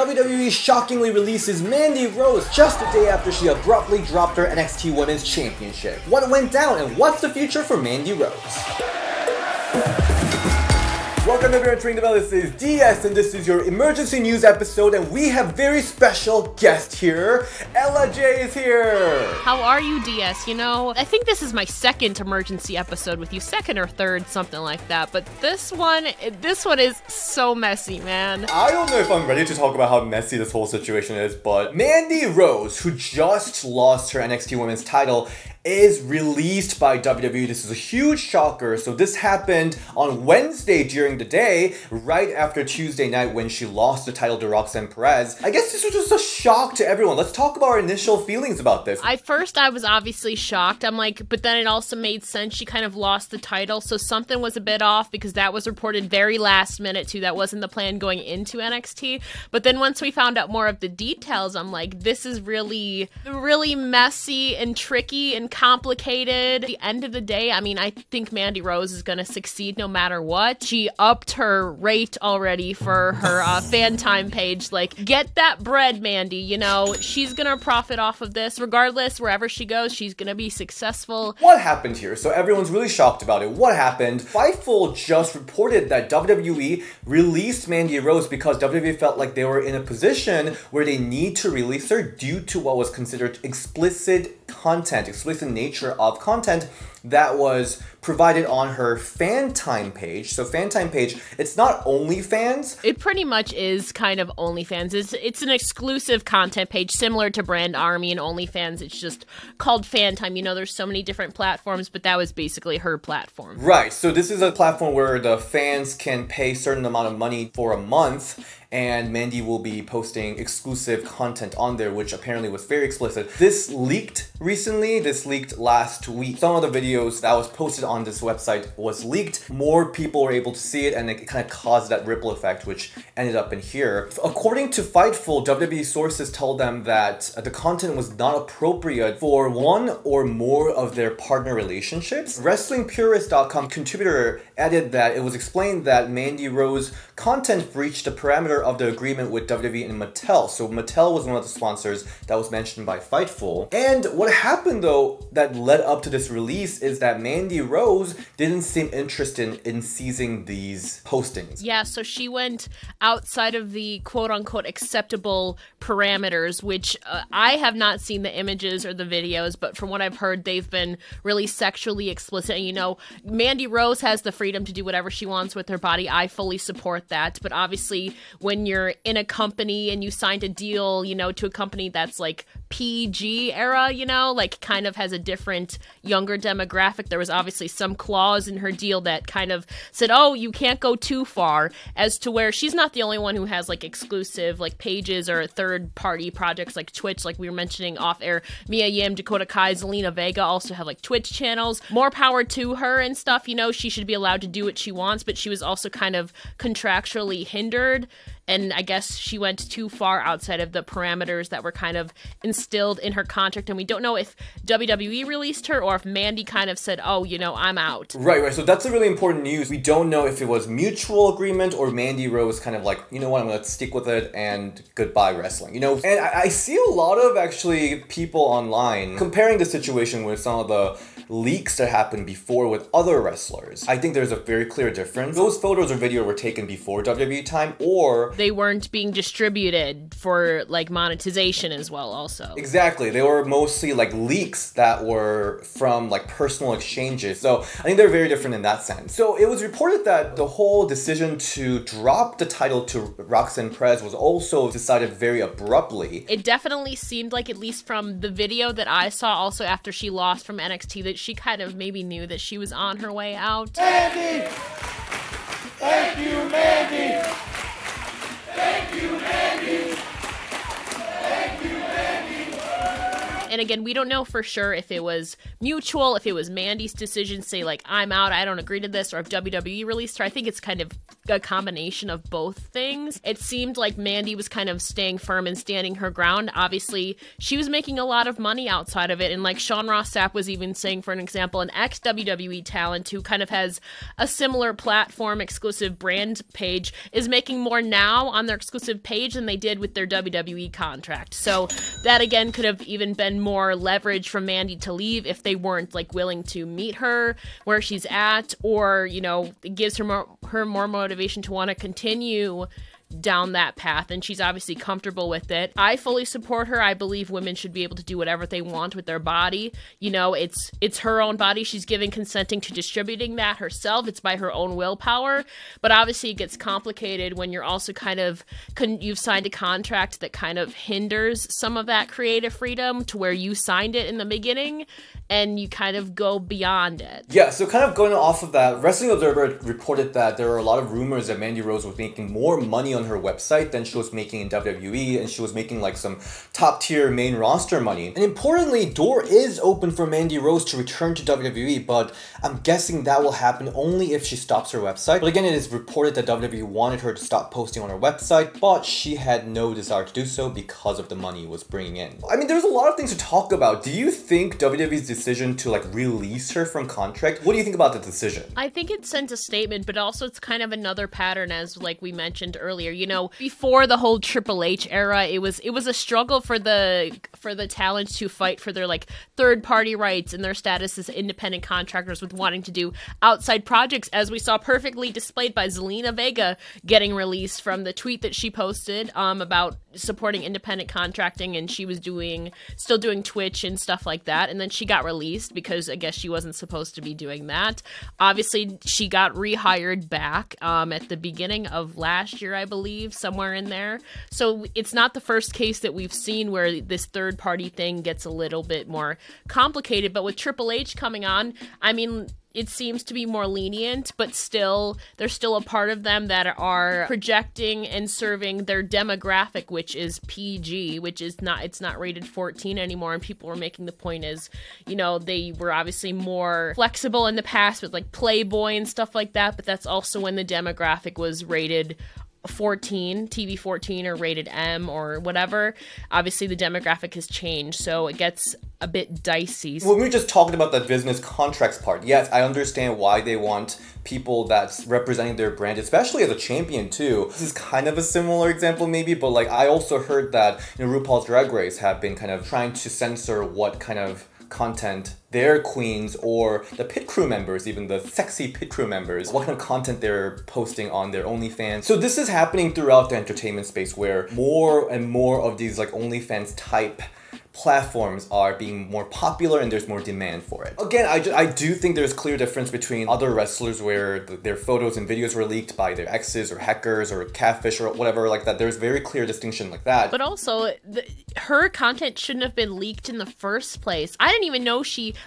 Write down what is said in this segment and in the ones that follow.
WWE shockingly releases Mandy Rose just a day after she abruptly dropped her NXT Women's Championship. What went down and what's the future for Mandy Rose? Welcome to Entering the Belle. This is DS and this is your emergency news episode, and we have very special guest here. Ella J is here. How are you, DS? You know, I think this is my second emergency episode with you, second or third, something like that. But this one is so messy, man. I don't know if I'm ready to talk about how messy this whole situation is, but Mandy Rose, who just lost her NXT Women's title, is released by WWE. This is a huge shocker. So this happened on Wednesday during the day, right after Tuesday night when she lost the title to Roxanne Perez. I guess this was just a shock to everyone. Let's talk about our initial feelings about this. At first, I was obviously shocked. I'm like, but then it also made sense. She kind of lost the title, so something was a bit off because that was reported very last minute too. That wasn't the plan going into NXT. But then once we found out more of the details, I'm like, this is really, really messy and tricky and complicated. At the end of the day, I mean, I think Mandy Rose is going to succeed no matter what. She upped her rate already for her FanTime page. Like, get that bread, Mandy. You know, she's going to profit off of this. Regardless, wherever she goes, she's going to be successful. What happened here? So everyone's really shocked about it. What happened? Fightful just reported that WWE released Mandy Rose because WWE felt like they were in a position where they need to release her due to what was considered explicit content, explicit nature of content that was provided on her FanTime page. So FanTime page, it's not OnlyFans. It pretty much is kind of OnlyFans. It's an exclusive content page similar to Brand Army and OnlyFans. It's just called FanTime. You know, there's so many different platforms, but that was basically her platform. Right, so this is a platform where the fans can pay a certain amount of money for a month, and Mandy will be posting exclusive content on there, which apparently was very explicit. This leaked recently. This leaked last week. Some of the videos that was posted on this website was leaked. More people were able to see it, and it kind of caused that ripple effect, which ended up in here. According to Fightful, WWE sources told them that the content was not appropriate for one or more of their partner relationships. WrestlingPurist.com contributor added that it was explained that Mandy Rose content breached the parameter of the agreement with WWE and Mattel. So Mattel was one of the sponsors that was mentioned by Fightful. And what happened though that led up to this release is that Mandy Rose didn't seem interested in seizing these postings. Yeah, so she went outside of the quote-unquote acceptable parameters, which I have not seen the images or the videos, but from what I've heard, they've been really sexually explicit. And you know, Mandy Rose has the freedom to do whatever she wants with her body. I fully support that. But obviously, when you're in a company and you signed a deal, you know, to a company that's like PG era, you know, like kind of has a different younger demographic. There was obviously some clause in her deal that kind of said, oh, you can't go too far, as to where she's not the only one who has like exclusive like pages or third party projects like Twitch, like we were mentioning off air. Mia Yim, Dakota Kai, Zelina Vega also have like Twitch channels. More power to her and stuff. You know, she should be allowed to do what she wants, but she was also kind of contractually hindered. And I guess she went too far outside of the parameters that were kind of instilled in her contract. And we don't know if WWE released her or if Mandy kind of said, oh, you know, I'm out. Right. So that's a really important news. We don't know if it was mutual agreement or Mandy Rose kind of like, you know what, I'm going to stick with it and goodbye wrestling. You know, and I see a lot of actually people online comparing the situation with some of the leaks that happened before with other wrestlers. I think there's a very clear difference. Those photos or video were taken before WWE time, or they weren't being distributed for like monetization as well also. Exactly. They were mostly like leaks that were from like personal exchanges. So I think they're very different in that sense. So it was reported that the whole decision to drop the title to Roxanne Perez was also decided very abruptly. It definitely seemed like, at least from the video that I saw also after she lost from NXT, that she kind of maybe knew that she was on her way out. Mandy! Thank you, Mandy! Thank you, Mandy! Thank you, Mandy! And again, we don't know for sure if it was mutual, if it was Mandy's decision to say like, I'm out, I don't agree to this, or if WWE released her. I think it's kind of a combination of both things. It seemed like Mandy was kind of staying firm and standing her ground. Obviously, she was making a lot of money outside of it, and like Sean Ross Sapp was even saying, for an example, an ex-WWE talent who kind of has a similar platform exclusive brand page is making more now on their exclusive page than they did with their WWE contract. So that again could have even been more leverage from Mandy to leave if they weren't like willing to meet her where she's at, or, you know, it gives her more motivation to want to continue down that path, and she's obviously comfortable with it. I fully support her. I believe women should be able to do whatever they want with their body. You know, it's her own body. She's consenting to distributing that herself. It's by her own willpower. But obviously it gets complicated when you're also kind of you've signed a contract that kind of hinders some of that creative freedom to where you signed it in the beginning and you kind of go beyond it. Yeah, so kind of going off of that, Wrestling Observer reported that there are a lot of rumors that Mandy Rose was making more money on her website than she was making in WWE, and she was making like some top tier main roster money. And importantly, door is open for Mandy Rose to return to WWE, but I'm guessing that will happen only if she stops her website. But again, it is reported that WWE wanted her to stop posting on her website, but she had no desire to do so because of the money it was bringing in. I mean, there's a lot of things to talk about. Do you think WWE's decision to like release her from contract, what do you think about the decision? I think it sends a statement, but also it's kind of another pattern, as like we mentioned earlier. You know, before the whole Triple H era, it was a struggle for the talent to fight for their like third party rights and their status as independent contractors with wanting to do outside projects, as we saw perfectly displayed by Zelina Vega getting released from the tweet that she posted about supporting independent contracting, and she was still doing Twitch and stuff like that, and then she got released because I guess she wasn't supposed to be doing that. Obviously, she got rehired back at the beginning of last year, I believe, somewhere in there. So it's not the first case that we've seen where this third party thing gets a little bit more complicated, but with Triple H coming on, I mean, it seems to be more lenient, but still, there's still a part of them that are projecting and serving their demographic, which is PG, which is it's not rated 14 anymore. And people were making the point as, you know, they were obviously more flexible in the past with like Playboy and stuff like that, but that's also when the demographic was rated 14, TV 14 or rated M or whatever. Obviously the demographic has changed, so it gets a bit dicey. When we were just talking about that business contracts part, yes, I understand why they want people that's representing their brand, especially as a champion too. This is kind of a similar example maybe, but like I also heard that, you know, RuPaul's Drag Race have been kind of trying to censor what kind of content their queens or the pit crew members, even the sexy pit crew members, what kind of content they're posting on their OnlyFans. So this is happening throughout the entertainment space where more and more of these like OnlyFans type platforms are being more popular and there's more demand for it. Again, I do think there's a clear difference between other wrestlers where their photos and videos were leaked by their exes or hackers or catfish or whatever like that. There's very clear distinction like that. But also, her content shouldn't have been leaked in the first place. I didn't even know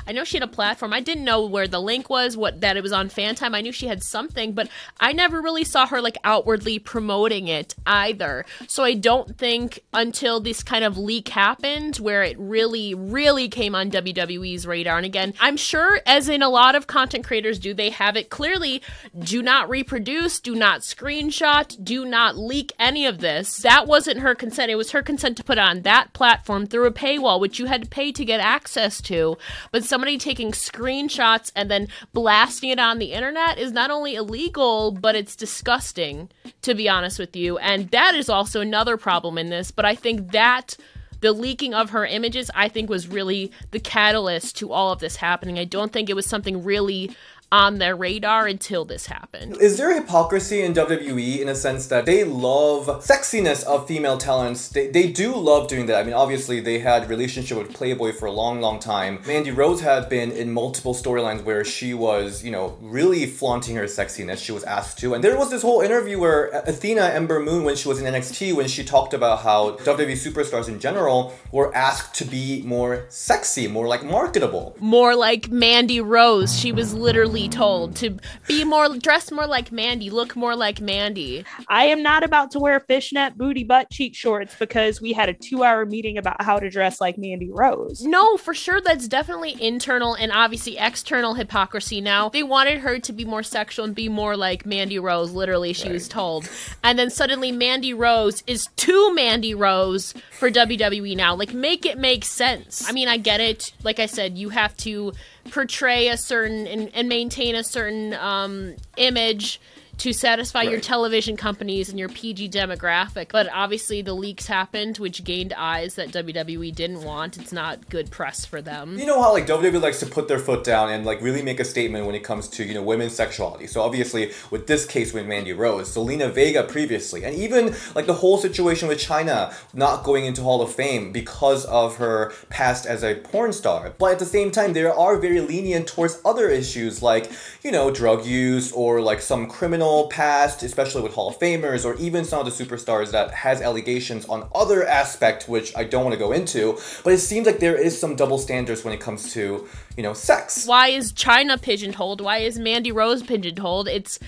I know she had a platform. I didn't know where the link was, that it was on FanTime. I knew she had something, but I never really saw her like outwardly promoting it either. So I don't think until this kind of leak happened where it really, really came on WWE's radar. And again, I'm sure, as in a lot of content creators do, they have it clearly. Do not reproduce, do not screenshot, do not leak any of this. That wasn't her consent. It was her consent to put it on that platform through a paywall, which you had to pay to get access to. But somebody taking screenshots and then blasting it on the internet is not only illegal, but it's disgusting, to be honest with you. And that is also another problem in this. But I think that the leaking of her images, I think, was really the catalyst to all of this happening. I don't think it was something really on their radar until this happened. Is there hypocrisy in WWE in a sense that they love sexiness of female talents? They do love doing that. I mean, obviously they had relationship with Playboy for a long, long time. Mandy Rose had been in multiple storylines where she was, you know, really flaunting her sexiness. She was asked to. And there was this whole interview where Athena Ember Moon, when she was in NXT, when she talked about how WWE superstars in general were asked to be more sexy, more like marketable. More like Mandy Rose. She was literally explicitly told to dress more like Mandy, look more like Mandy. I am not about to wear fishnet booty butt cheek shorts because we had a 2-hour meeting about how to dress like Mandy Rose. No, for sure, that's definitely internal and obviously external hypocrisy. Now, they wanted her to be more sexual and be more like Mandy Rose, literally, she was told. And then suddenly Mandy Rose is too Mandy Rose for WWE now. Like, make it make sense. I mean, I get it. Like I said, you have to portray a certain and maintain a certain image to satisfy your television companies and your PG demographic. But obviously the leaks happened, which gained eyes that WWE didn't want. It's not good press for them. You know how like WWE likes to put their foot down and like really make a statement when it comes to, you know, women's sexuality. So obviously with this case with Mandy Rose, Zelina Vega previously, and even like the whole situation with China not going into Hall of Fame because of her past as a porn star. But at the same time, they are very lenient towards other issues like, you know, drug use or like some criminal past, especially with Hall of Famers, or even some of the superstars that has allegations on other aspects, which I don't want to go into, but it seems like there is some double standards when it comes to, you know, sex. Why is China pigeonholed? Why is Mandy Rose pigeonholed? It's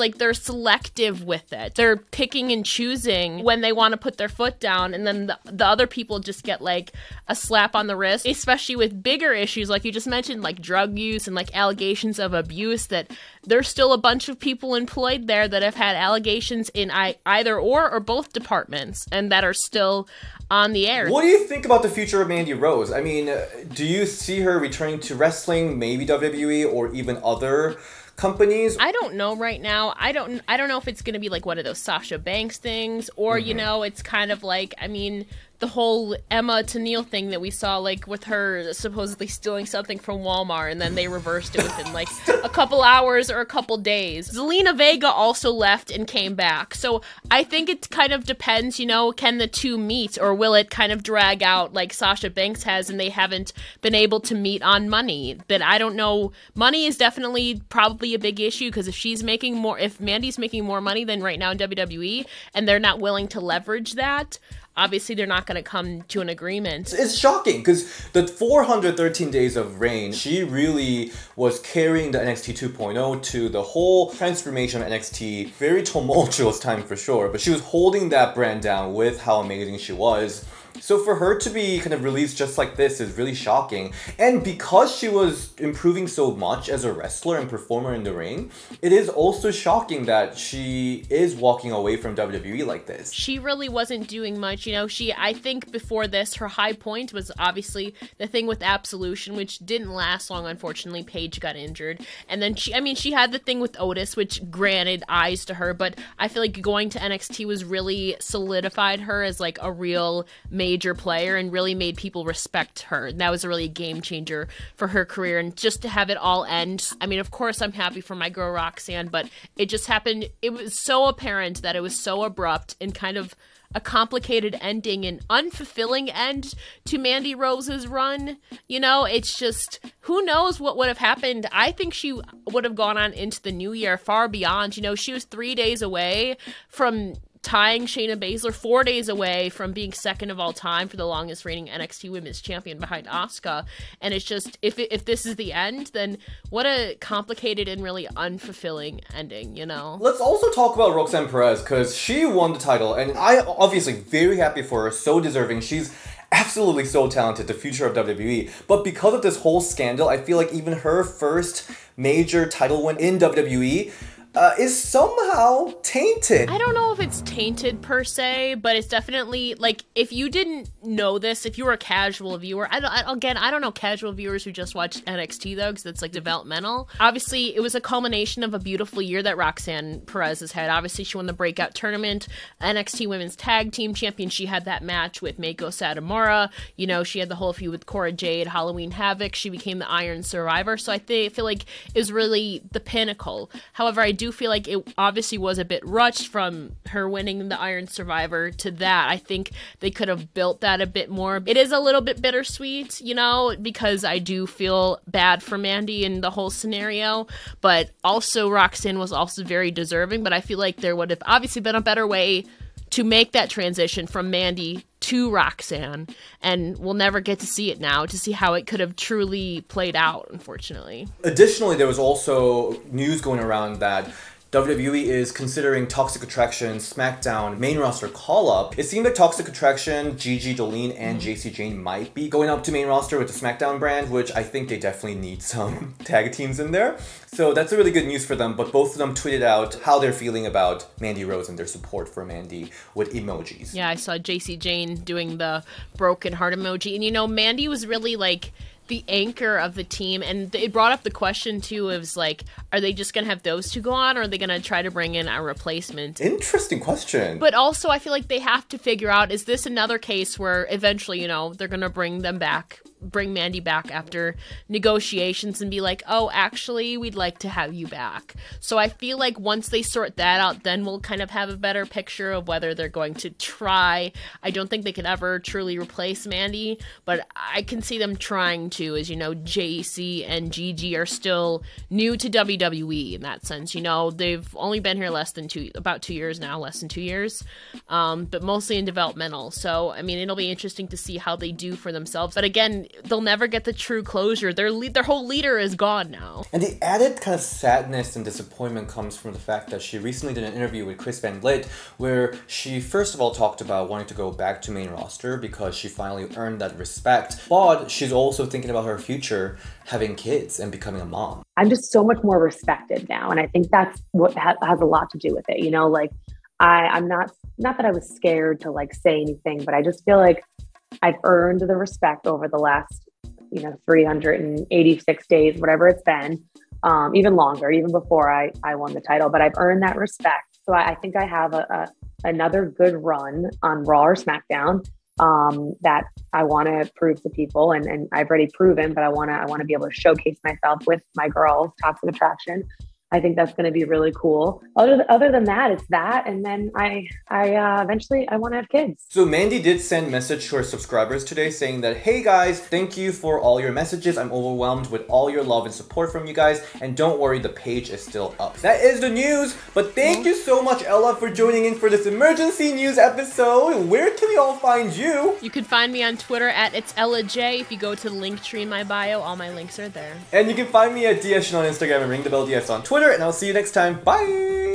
like they're selective with it. They're picking and choosing when they want to put their foot down, and then the other people just get like a slap on the wrist, especially with bigger issues like you just mentioned, like drug use and like allegations of abuse, that there's still a bunch of people employed there that have had allegations in either or both departments and that are still on the air. What do you think about the future of Mandy Rose? I mean, do you see her returning to wrestling, maybe WWE or even other companies? I don't know right now. I don't know if it's going to be like one of those Sasha Banks things or, you know, it's kind of like, I mean, the whole Emma Tennille thing that we saw, like with her supposedly stealing something from Walmart and then they reversed it within like a couple hours or a couple days. Zelina Vega also left and came back. So I think it kind of depends, you know, can the two meet or will it kind of drag out like Sasha Banks has and they haven't been able to meet on money? But I don't know. Money is definitely probably a big issue because if Mandy's making more money than right now in WWE and they're not willing to leverage that, obviously they're not going to come to an agreement. It's shocking because the 413 days of reign, she really was carrying the NXT 2.0 to the whole transformation of NXT. Very tumultuous time for sure, but she was holding that brand down with how amazing she was. So for her to be kind of released just like this is really shocking. And because she was improving so much as a wrestler and performer in the ring, it is also shocking that she is walking away from WWE like this. She really wasn't doing much. You know, I think before this, her high point was obviously the thing with Absolution, which didn't last long, unfortunately. Paige got injured. And then she had the thing with Otis, which granted eyes to her, but I feel like going to NXT was really solidified her as like a real major player and really made people respect her. And that was a really game changer for her career. And just to have it all end, I mean, of course I'm happy for my girl Roxanne, but it just happened. It was so apparent that it was so abrupt and kind of a complicated ending and unfulfilling end to Mandy Rose's run. You know, it's just, who knows what would have happened. I think she would have gone on into the new year far beyond. You know, she was 3 days away from tying Shayna Baszler, 4 days away from being second of all time for the longest reigning NXT Women's Champion behind Asuka. And it's just, if this is the end, then what a complicated and really unfulfilling ending, you know? Let's also talk about Roxanne Perez, because she won the title, and I obviously very happy for her, so deserving. She's absolutely so talented, the future of WWE. But because of this whole scandal, I feel like even her first major title win in WWE is somehow tainted. I don't know if it's tainted per se, but it's definitely, like, if you didn't know this, if you were a casual viewer, I don't know casual viewers who just watch NXT though, because it's like developmental. Obviously, it was a culmination of a beautiful year that Roxanne Perez has had. Obviously, she won the breakout tournament, NXT Women's Tag Team Champion. She had that match with Meiko Satomura. You know, she had the whole feud with Cora Jade, Halloween Havoc. She became the Iron Survivor. So I feel like it was really the pinnacle. However, I do feel like it obviously was a bit rushed from her winning the Iron Survivor to that. I think they could have built that a bit more. It is a little bit bittersweet, you know, because I do feel bad for Mandy in the whole scenario, but also Roxanne was also very deserving, but I feel like there would have obviously been a better way to make that transition from Mandy to Roxanne, and we'll never get to see it now, to see how it could have truly played out, unfortunately. Additionally, there was also news going around that WWE is considering Toxic Attraction SmackDown main roster call-up. It seemed like Toxic Attraction, Gigi Dolin, and JC Jane might be going up to main roster with the SmackDown brand, which I think they definitely need some tag teams in there. So that's a really good news for them, but both of them tweeted out how they're feeling about Mandy Rose and their support for Mandy with emojis. Yeah, I saw JC Jane doing the broken heart emoji. And you know, Mandy was really like the anchor of the team, and it brought up the question too of like, are they just gonna have those two go on, or are they gonna try to bring in a replacement? Interesting question. But also I feel like they have to figure out, is this another case where eventually, you know, they're gonna bring Mandy back after negotiations and be like, oh, actually, we'd like to have you back. So I feel like once they sort that out, then we'll kind of have a better picture of whether they're going to try. I don't think they can ever truly replace Mandy, but I can see them trying to, as you know, JC and Gigi are still new to WWE in that sense. You know, they've only been here about 2 years now, less than 2 years, but mostly in developmental. So, I mean, it'll be interesting to see how they do for themselves. But again, they'll never get the true closure. Their whole leader is gone now. And the added kind of sadness and disappointment comes from the fact that she recently did an interview with Chris Van Vliet where she first of all talked about wanting to go back to main roster because she finally earned that respect, but she's also thinking about her future, having kids and becoming a mom. I'm just so much more respected now, and I think that's what has a lot to do with it. You know, like I'm not that I was scared to like say anything, but I just feel like I've earned the respect over the last, 386 days, whatever it's been, even longer, even before I won the title, but I've earned that respect. So I think I have another good run on Raw or SmackDown that I want to prove to people, and I've already proven, but I want to be able to showcase myself with my girls, Toxic Attraction. I think that's going to be really cool. Other than that, it's that. And then I eventually I want to have kids. So Mandy did send a message to her subscribers today saying that, hey guys, thank you for all your messages. I'm overwhelmed with all your love and support from you guys. And don't worry, the page is still up. That is the news. But thank you so much, Ella, for joining in for this emergency news episode. Where can we all find you? You can find me on Twitter at @It'sEllaJ. If you go to the link tree in my bio, all my links are there. And you can find me at DS on Instagram and Ring the Bell DS on Twitter. And I'll see you next time. Bye!